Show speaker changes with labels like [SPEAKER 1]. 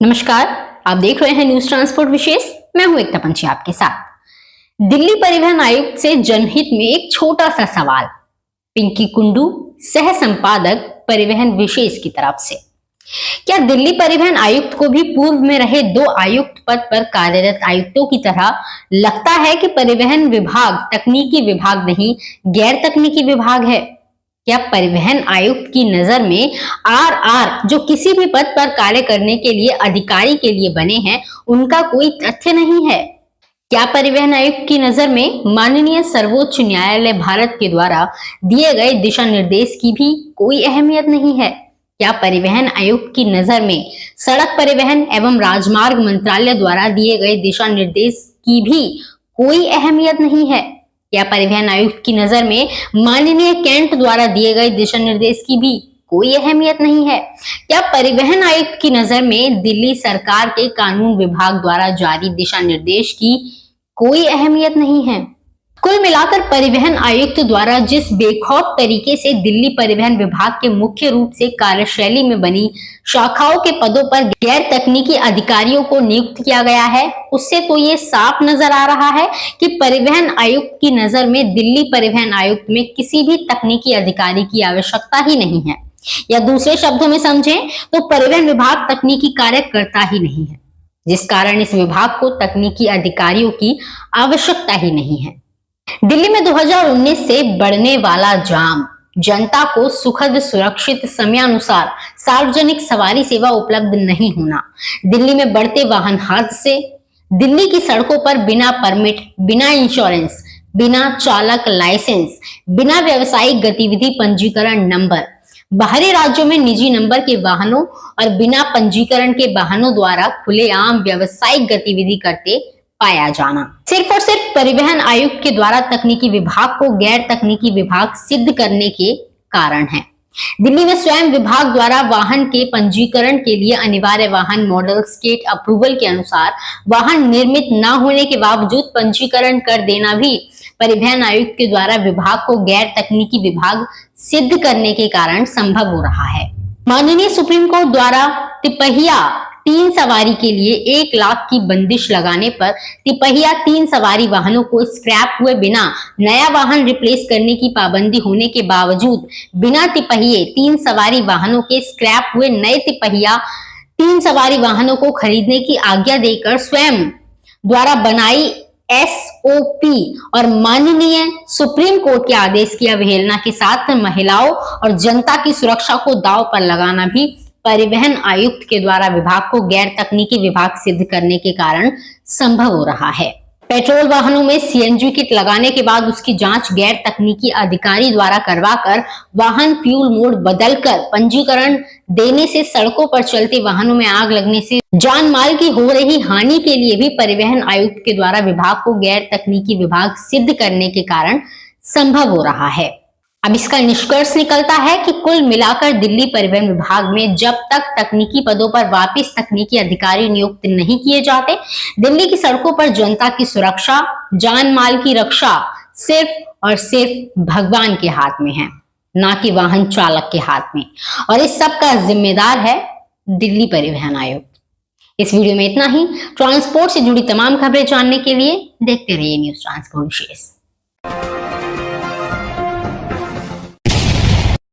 [SPEAKER 1] नमस्कार, आप देख रहे हैं न्यूज ट्रांसपोर्ट विशेष। मैं हूं एकता पंची आपके साथ। दिल्ली परिवहन आयुक्त से जनहित में एक छोटा सा सवाल। पिंकी कुंडू, सह संपादक परिवहन विशेष की तरफ से। क्या दिल्ली परिवहन आयुक्त को भी पूर्व में रहे दो आयुक्त पद पर कार्यरत आयुक्तों की तरह लगता है कि परिवहन विभाग तकनीकी विभाग नहीं, गैर तकनीकी विभाग है? क्या परिवहन आयुक्त की नजर में आर जो किसी भी पद पर कार्य करने के लिए अधिकारी के लिए बने हैं, उनका कोई तथ्य नहीं है? क्या परिवहन आयुक्त की नजर में माननीय सर्वोच्च न्यायालय भारत के द्वारा दिए गए दिशा निर्देश की भी कोई अहमियत नहीं है? क्या परिवहन आयुक्त की नजर में सड़क परिवहन एवं राजमार्ग मंत्रालय द्वारा दिए गए दिशा निर्देश की भी कोई अहमियत नहीं है? क्या परिवहन आयुक्त की नजर में माननीय कैंट द्वारा दिए गए दिशा निर्देश की भी कोई अहमियत नहीं है? क्या परिवहन आयुक्त की नजर में दिल्ली सरकार के कानून विभाग द्वारा जारी दिशा निर्देश की कोई अहमियत नहीं है? कुल मिलाकर परिवहन आयुक्त द्वारा जिस बेखौफ तरीके से दिल्ली परिवहन विभाग के मुख्य रूप से कार्यशैली में बनी शाखाओं के पदों पर गैर तकनीकी अधिकारियों को नियुक्त किया गया है, उससे तो ये साफ नजर आ रहा है कि परिवहन आयुक्त की नजर में दिल्ली परिवहन आयुक्त में किसी भी तकनीकी अधिकारी की आवश्यकता ही नहीं है, या दूसरे शब्दों में समझें तो परिवहन विभाग तकनीकी कार्य करता ही नहीं है, जिस कारण इस विभाग को तकनीकी अधिकारियों की आवश्यकता ही नहीं है। दिल्ली में 2019 से बढ़ने वाला जाम, जनता को सुखद सुरक्षित समयानुसार सार्वजनिक सवारी सेवा उपलब्ध नहीं होना, दिल्ली में बढ़ते वाहन हादसे, दिल्ली की सड़कों पर बिना परमिट, बिना इंश्योरेंस, बिना चालक लाइसेंस, बिना व्यावसायिक गतिविधि पंजीकरण नंबर, बाहरी राज्यों में निजी नंबर के वाहनों और बिना पंजीकरण के वाहनों द्वारा खुलेआम व्यावसायिक गतिविधि करते पाया जाना, सिर्फ और सिर्फ परिवहन आयुक्त के द्वारा तकनीकी विभाग को गैर तकनीकी विभाग सिद्ध करने के कारण है। दिल्ली में स्वयं विभाग द्वारा वाहन के पंजीकरण के लिए अनिवार्य वाहन मॉडल स्टेट अप्रूवल के अनुसार वाहन निर्मित न होने के बावजूद पंजीकरण कर देना भी परिवहन आयुक्त के द्वारा विभाग को गैर तकनीकी विभाग सिद्ध करने के कारण संभव हो रहा है। माननीय सुप्रीम कोर्ट द्वारा तिपहिया 3 सवारी के लिए 1 लाख की बंदिश लगाने पर तिपहिया 3 सवारी वाहनों को स्क्रैप हुए बिना नया वाहन रिप्लेस करने की पाबंदी होने के बावजूद बिना तिपहिए 3 सवारी वाहनों के स्क्रैप हुए नए तिपहिया 3 सवारी वाहनों को खरीदने की आज्ञा देकर स्वयं द्वारा बनाई SOP और माननीय सुप्रीम कोर्ट के आदेश की अवहेलना के साथ महिलाओं और जनता की सुरक्षा को दांव पर लगाना भी परिवहन आयुक्त के द्वारा विभाग को गैर तकनीकी विभाग सिद्ध करने के कारण संभव हो रहा है। पेट्रोल वाहनों में CNG किट लगाने के बाद उसकी जांच गैर तकनीकी अधिकारी द्वारा करवाकर वाहन फ्यूल मोड बदलकर पंजीकरण देने से सड़कों पर चलते वाहनों में आग लगने से जान माल की हो रही हानि के लिए भी परिवहन आयुक्त के द्वारा विभाग को गैर तकनीकी विभाग सिद्ध करने के कारण संभव हो रहा है। अब इसका निष्कर्ष निकलता है कि कुल मिलाकर दिल्ली परिवहन विभाग में जब तक तकनीकी पदों पर वापस तकनीकी अधिकारी नियुक्त नहीं किए जाते, दिल्ली की सड़कों पर जनता की सुरक्षा, जान माल की रक्षा सिर्फ और सिर्फ भगवान के हाथ में है, ना कि वाहन चालक के हाथ में, और इस सब का जिम्मेदार है दिल्ली परिवहन आयुक्त। इस वीडियो में इतना ही। ट्रांसपोर्ट से जुड़ी तमाम खबरें जानने के लिए देखते रहिए न्यूज ट्रांसपोर्ट विशेष।